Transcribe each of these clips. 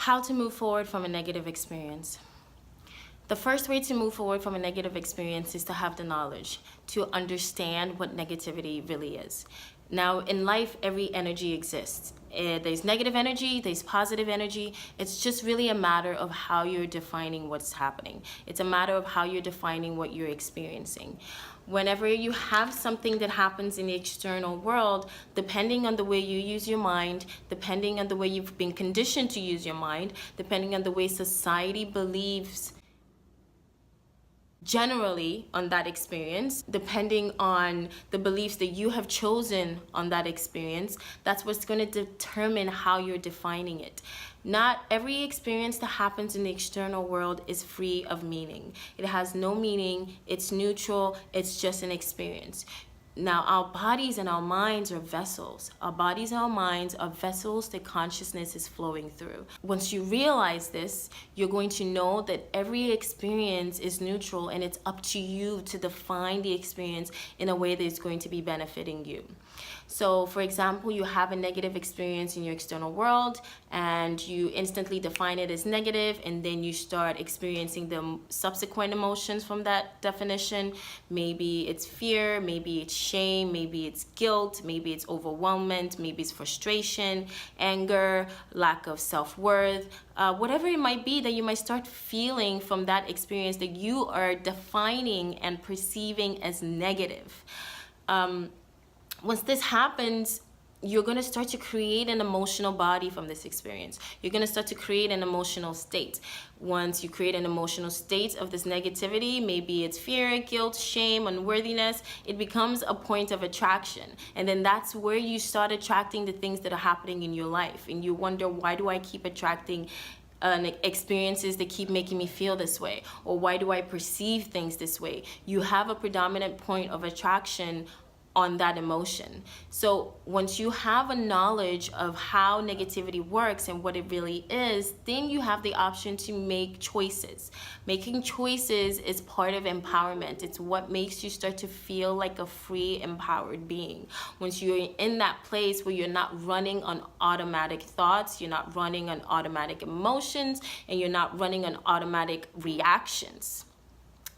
How to move forward from a negative experience. The first way to move forward from a negative experience is to have the knowledge, to understand what negativity really is. Now, in life, every energy exists. There's negative energy, there's positive energy. It's just really a matter of how you're defining what's happening. It's a matter of how you're defining what you're experiencing. Whenever you have something that happens in the external world, depending on the way you use your mind, depending on the way you've been conditioned to use your mind, depending on the way society believes generally on that experience, depending on the beliefs that you have chosen on that experience, that's what's going to determine how you're defining it. Not every experience that happens in the external world is free of meaning. It has no meaning, it's neutral, it's just an experience. Now, our bodies and our minds are vessels. Our bodies and our minds are vessels that consciousness is flowing through. Once you realize this, you're going to know that every experience is neutral, and it's up to you to define the experience in a way that is going to be benefiting you. So, for example, you have a negative experience in your external world and you instantly define it as negative, and then you start experiencing the subsequent emotions from that definition. Maybe it's fear, maybe it's shame, maybe it's guilt, maybe it's overwhelmment, maybe it's frustration, anger, lack of self-worth, whatever it might be that you might start feeling from that experience that you are defining and perceiving as negative. Once this happens, you're going to start to create an emotional body from this experience. You're going to start to create an emotional state. Once you create an emotional state of this negativity, maybe it's fear, guilt, shame, unworthiness, it becomes a point of attraction. And then that's where you start attracting the things that are happening in your life. And you wonder, why do I keep attracting experiences that keep making me feel this way? Or why do I perceive things this way? You have a predominant point of attraction on that emotion. So once you have a knowledge of how negativity works and what it really is, then you have the option to make choices. Making choices is part of empowerment. It's what makes you start to feel like a free, empowered being. Once you're in that place where you're not running on automatic thoughts, you're not running on automatic emotions, and you're not running on automatic reactions.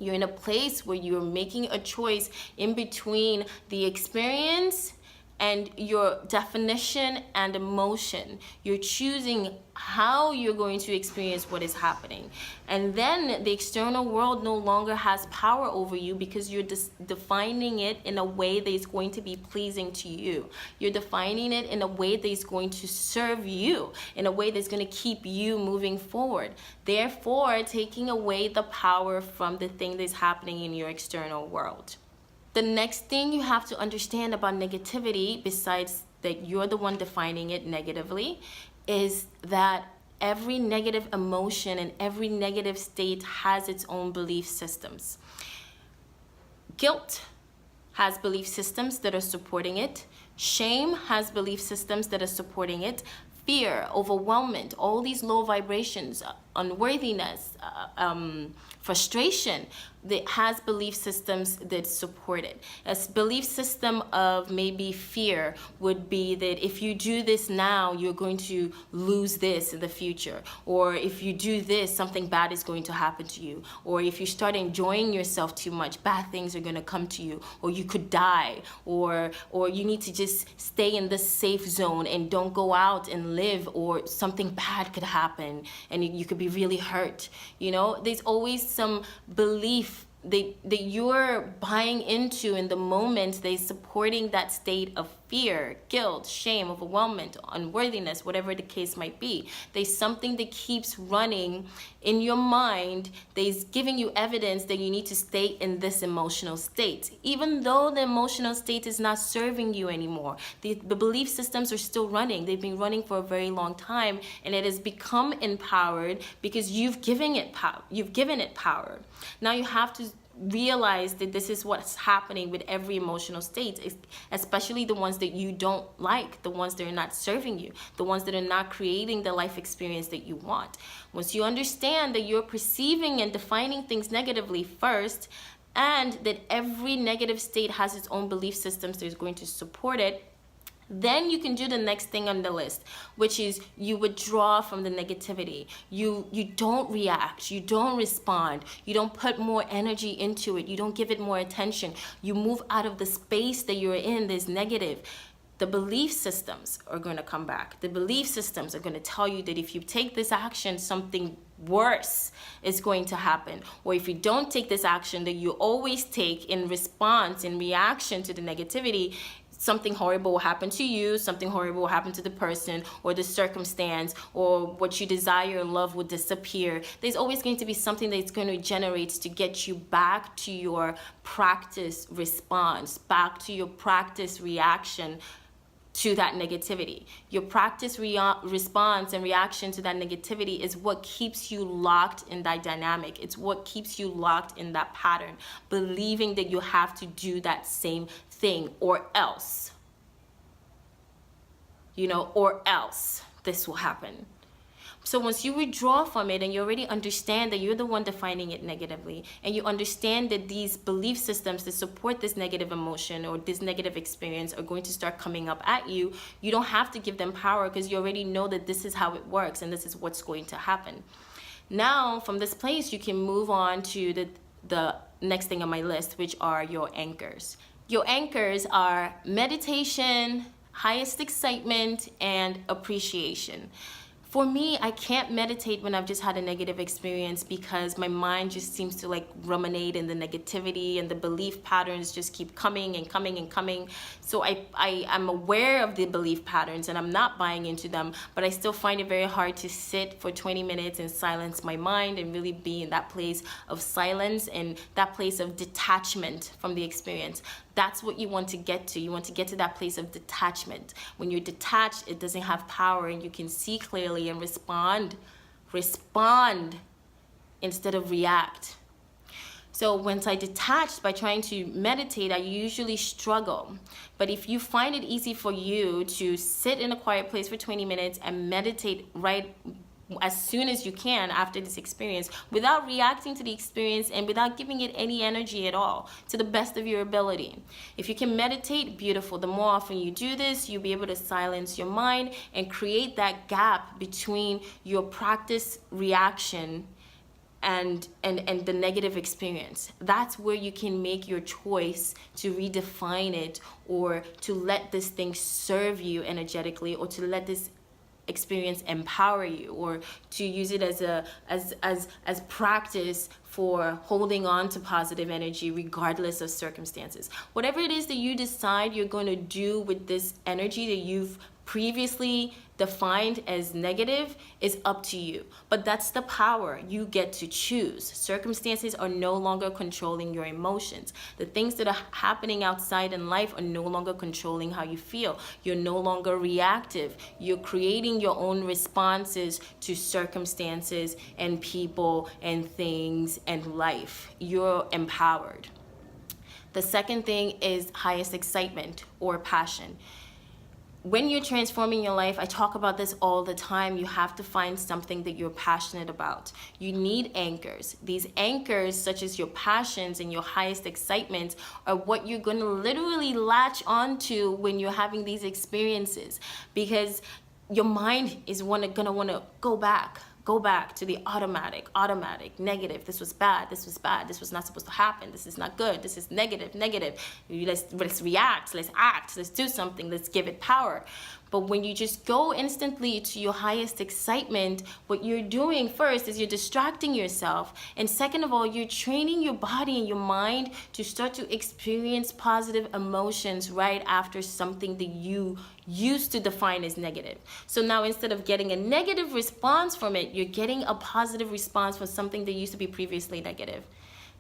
You're in a place where you're making a choice in between the experience and your definition and emotion. You're choosing how you're going to experience what is happening. And then the external world no longer has power over you, because you're defining it in a way that is going to be pleasing to you. You're defining it in a way that is going to serve you, in a way that's going to keep you moving forward. Therefore, taking away the power from the thing that's happening in your external world. The next thing you have to understand about negativity, besides that you're the one defining it negatively, is that every negative emotion and every negative state has its own belief systems. Guilt has belief systems that are supporting it. Shame has belief systems that are supporting it. Fear, overwhelmment, all these low vibrations, unworthiness, frustration, that has belief systems that support it. A belief system of maybe fear would be that if you do this now, you're going to lose this in the future. Or if you do this, something bad is going to happen to you. Or if you start enjoying yourself too much, bad things are going to come to you. Or you could die. Or you need to just stay in this safe zone and don't go out and live, or something bad could happen and you could be really hurt. You know, there's always some belief that you're buying into in the moment that's supporting that state of fear, guilt, shame, overwhelmment, unworthiness, whatever the case might be. There's something that keeps running in your mind that's giving you evidence that you need to stay in this emotional state, even though the emotional state is not serving you anymore. The belief systems are still running. They've been running for a very long time, and it has become empowered because you've given it power. You've given it power. Now you have to realize that this is what's happening with every emotional state, especially the ones that you don't like, the ones that are not serving you, the ones that are not creating the life experience that you want. Once you understand that you're perceiving and defining things negatively first, and that every negative state has its own belief systems that is going to support it, Then you can do the next thing on the list, which is you withdraw from the negativity. You don't react, you don't respond, you don't put more energy into it, you don't give it more attention. You move out of the space that you're in, this negative. The belief systems are going to come back. The belief systems are going to tell you that if you take this action, something worse is going to happen. Or if you don't take this action that you always take in response, in reaction to the negativity, something horrible will happen to you, something horrible will happen to the person or the circumstance, or what you desire and love will disappear. There's always going to be something that's going to generate to get you back to your practice response, back to your practice reaction to that negativity. Your practice response and reaction to that negativity is what keeps you locked in that dynamic. It's what keeps you locked in that pattern, believing that you have to do that same thing or else, or else this will happen. So once you withdraw from it and you already understand that you're the one defining it negatively, and you understand that these belief systems that support this negative emotion or this negative experience are going to start coming up at you, you don't have to give them power, because you already know that this is how it works and this is what's going to happen. Now, from this place, you can move on to the next thing on my list, which are your anchors. Your anchors are meditation, highest excitement, and appreciation. For me, I can't meditate when I've just had a negative experience, because my mind just seems to like ruminate in the negativity, and the belief patterns just keep coming and coming and coming. So I'm aware of the belief patterns and I'm not buying into them, but I still find it very hard to sit for 20 minutes and silence my mind and really be in that place of silence and that place of detachment from the experience. That's what you want to get to. You want to get to that place of detachment. When you're detached, it doesn't have power and you can see clearly and respond instead of react. So once I detached by trying to meditate, I usually struggle. But if you find it easy for you to sit in a quiet place for 20 minutes and meditate right as soon as you can after this experience, without reacting to the experience and without giving it any energy at all, to the best of your ability. If you can meditate, beautiful. The more often you do this, you'll be able to silence your mind and create that gap between your practice reaction and the negative experience. That's where you can make your choice to redefine it, or to let this thing serve you energetically, or to let this experience empower you, or to use it as practice for holding on to positive energy regardless of circumstances. Whatever it is that you decide you're going to do with this energy that you've previously defined as negative is up to you. But that's the power. You get to choose. Circumstances are no longer controlling your emotions. The things that are happening outside in life are no longer controlling how you feel. You're no longer reactive. You're creating your own responses to circumstances and people and things and life. You're empowered. The second thing is highest excitement or passion. When you're transforming your life, I talk about this all the time, you have to find something that you're passionate about. You need anchors. These anchors, such as your passions and your highest excitements, are what you're going to literally latch onto when you're having these experiences, because your mind is going to want to go back to the automatic, negative. This was bad, this was bad, this was not supposed to happen, this is not good, this is negative. Let's react, let's act, let's do something, let's give it power. But when you just go instantly to your highest excitement, what you're doing first is you're distracting yourself. And second of all, you're training your body and your mind to start to experience positive emotions right after something that you used to define as negative. So now instead of getting a negative response from it, you're getting a positive response from something that used to be previously negative.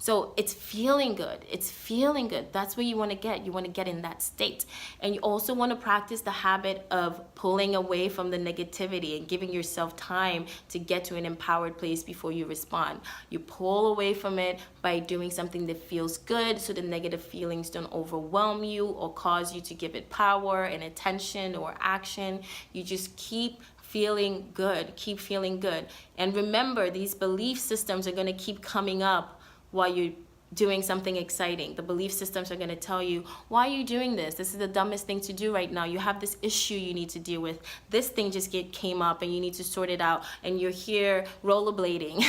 So it's feeling good. It's feeling good. That's what you want to get. You want to get in that state. And you also want to practice the habit of pulling away from the negativity and giving yourself time to get to an empowered place before you respond. You pull away from it by doing something that feels good, so the negative feelings don't overwhelm you or cause you to give it power and attention or action. You just keep feeling good. Keep feeling good. And remember, these belief systems are going to keep coming up while you're doing something exciting. The belief systems are going to tell you, why are you doing this? This is the dumbest thing to do right now. You have this issue you need to deal with. This thing just came up and you need to sort it out, and you're here rollerblading.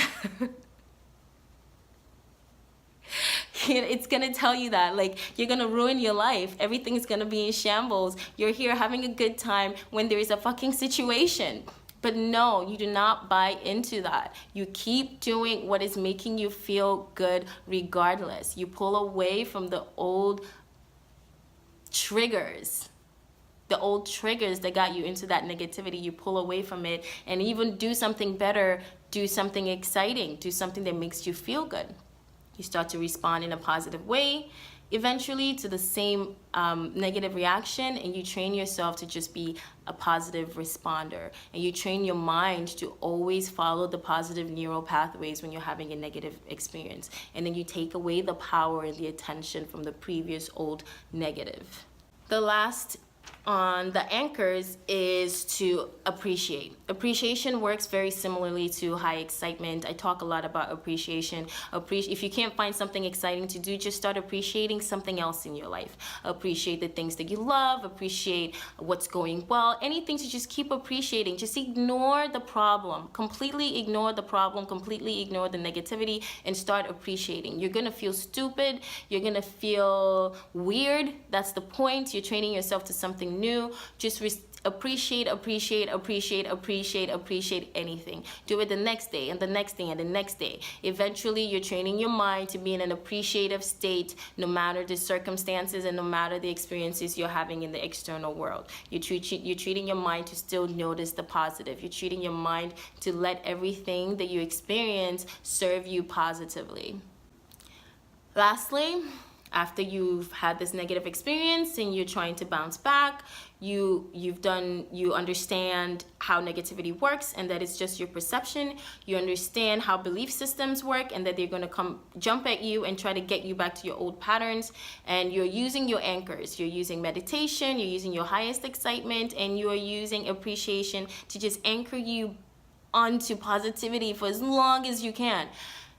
It's gonna tell you that, like, you're gonna ruin your life. Everything's gonna be in shambles. You're here having a good time when there is a fucking situation. But no, you do not buy into that. You keep doing what is making you feel good regardless. You pull away from the old triggers. The old triggers that got you into that negativity. You pull away from it and even do something better. Do something exciting. Do something that makes you feel good. You start to respond in a positive way eventually to the same negative reaction, and you train yourself to just be a positive responder, and you train your mind to always follow the positive neural pathways when you're having a negative experience, and then you take away the power and the attention from the previous old negative. The last on the anchors is to appreciate. Appreciation works very similarly to high excitement. I talk a lot about appreciation. If you can't find something exciting to do, just start appreciating something else in your life. Appreciate the things that you love, appreciate what's going well, anything to just keep appreciating. Just ignore the problem, completely ignore the problem, completely ignore the negativity, and start appreciating. You're gonna feel stupid, you're gonna feel weird. That's the point. You're training yourself to something new. Just appreciate anything. Do it the next day and the next day and the next day. Eventually, you're training your mind to be in an appreciative state no matter the circumstances and no matter the experiences you're having in the external world. You're treating your mind to still notice the positive. You're treating your mind to let everything that you experience serve you positively. Lastly, after you've had this negative experience and you're trying to bounce back, you understand how negativity works and that it's just your perception. You understand how belief systems work and that they're going to come jump at you and try to get you back to your old patterns. And you're using your anchors. You're using meditation, you're using your highest excitement, and you're using appreciation to just anchor you onto positivity for as long as you can.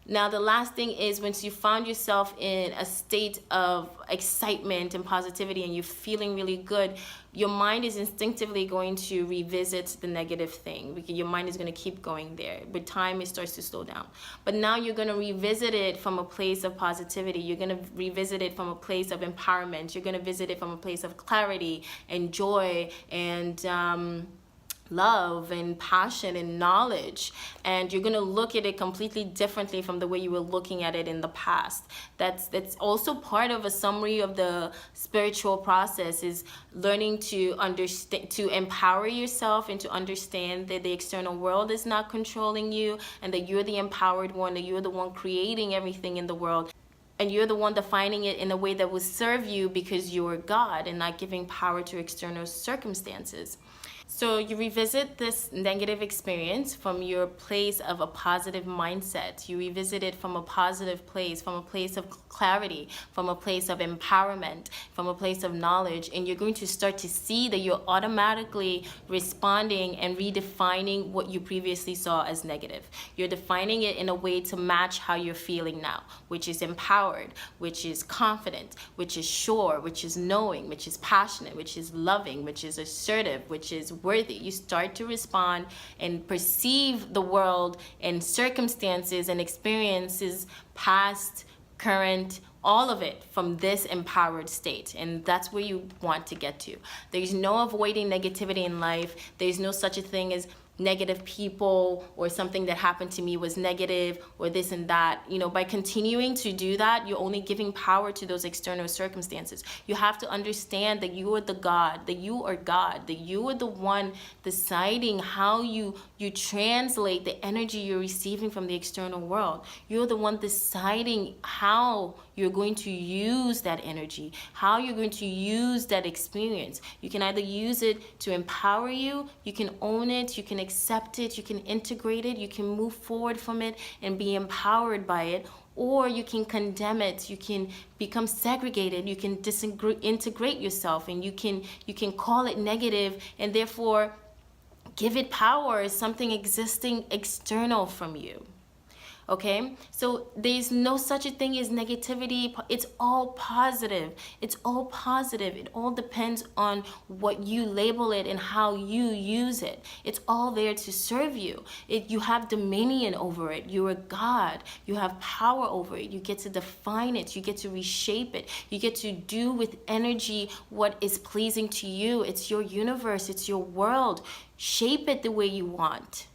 Now, the last thing is, once you found yourself in a state of excitement and positivity and you're feeling really good, your mind is instinctively going to revisit the negative thing, because your mind is going to keep going there. With time, it starts to slow down. But now you're going to revisit it from a place of positivity. You're going to revisit it from a place of empowerment. You're going to visit it from a place of clarity and joy and love and passion and knowledge, and you're going to look at it completely differently from the way you were looking at it in the past. That's also part of a summary of the spiritual process, is learning to understand, to empower yourself and to understand that the external world is not controlling you, and that you're the empowered one, that you're the one creating everything in the world. And you're the one defining it in a way that will serve you, because you're God and not giving power to external circumstances. So you revisit this negative experience from your place of a positive mindset. You revisit it from a positive place, from a place of clarity, from a place of empowerment, from a place of knowledge. And you're going to start to see that you're automatically responding and redefining what you previously saw as negative. You're defining it in a way to match how you're feeling now, which is empowered, which is confident, which is sure, which is knowing, which is passionate, which is loving, which is assertive, which is worthy. You start to respond and perceive the world and circumstances and experiences, past, current, all of it, from this empowered state. And that's where you want to get to. There's no avoiding negativity in life. There's no such a thing as negative people, or something that happened to me was negative, or this and that. You know, by continuing to do that, you're only giving power to those external circumstances. You have to understand that you are the God, that you are God, that you are the one deciding how you translate the energy you're receiving from the external world. You're the one deciding how you're going to use that energy, how you're going to use that experience. You can either use it to empower you, you can own it, you can accept it, you can integrate it, you can move forward from it and be empowered by it, or you can condemn it, you can become segregated, you can disintegrate yourself, and you can call it negative and therefore give it power as something existing external from you. Okay, so there's no such a thing as negativity. It's all positive. It's all positive. It all depends on what you label it and how you use it. It's all there to serve you. You have dominion over it. You're a God. You have power over it. You get to define it. You get to reshape it. You get to do with energy what is pleasing to you. It's your universe. It's your world. Shape it the way you want.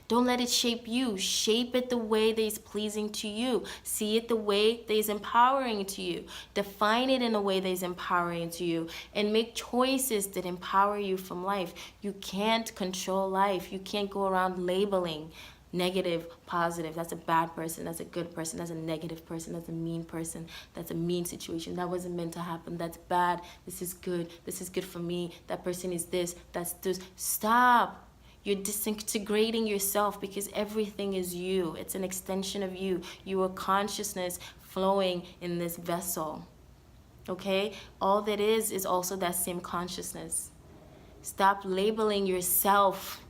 Don't let it shape you. Shape it the way that is pleasing to you. See it the way that is empowering to you. Define it in a way that is empowering to you. And make choices that empower you from life. You can't control life. You can't go around labeling negative, positive. That's a bad person. That's a good person. That's a negative person. That's a mean person. That's a mean situation. That wasn't meant to happen. That's bad. This is good. This is good for me. That person is this. That's this. Stop. You're disintegrating yourself because everything is you. It's an extension of you. You are consciousness flowing in this vessel. Okay? All that is also that same consciousness. Stop labeling yourself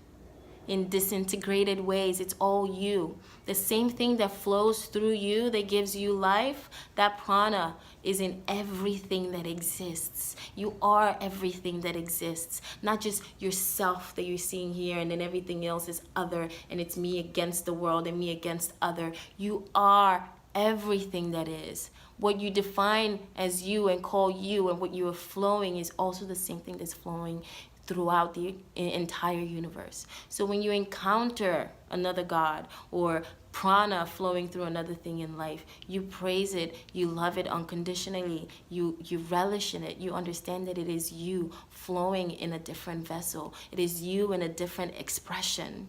in disintegrated ways. It's all you. The same thing that flows through you that gives you life, that prana is in everything that exists. You are everything that exists, not just yourself that you're seeing here and then everything else is other and it's me against the world and me against other. You are everything that is. What you define as you and call you and what you are flowing is also the same thing that's flowing throughout the entire universe. So when you encounter another God or prana flowing through another thing in life, you praise it, you love it unconditionally, you relish in it, you understand that it is you flowing in a different vessel. It is you in a different expression.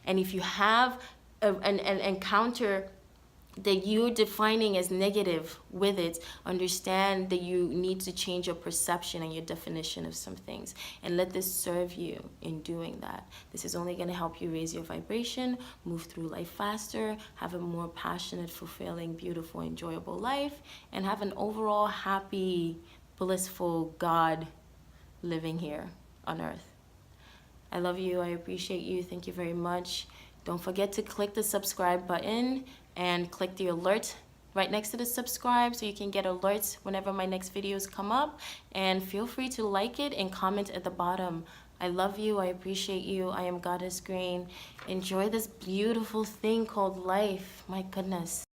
And if you have an encounter that you're defining as negative with it, understand that you need to change your perception and your definition of some things. And let this serve you in doing that. This is only going to help you raise your vibration, move through life faster, have a more passionate, fulfilling, beautiful, enjoyable life, and have an overall happy, blissful God living here on earth. I love you. I appreciate you. Thank you very much. Don't forget to click the subscribe button and click the alert right next to the subscribe so you can get alerts whenever my next videos come up. And feel free to like it and comment at the bottom. I love you. I appreciate you. I am Goddess Green. Enjoy this beautiful thing called life. My goodness.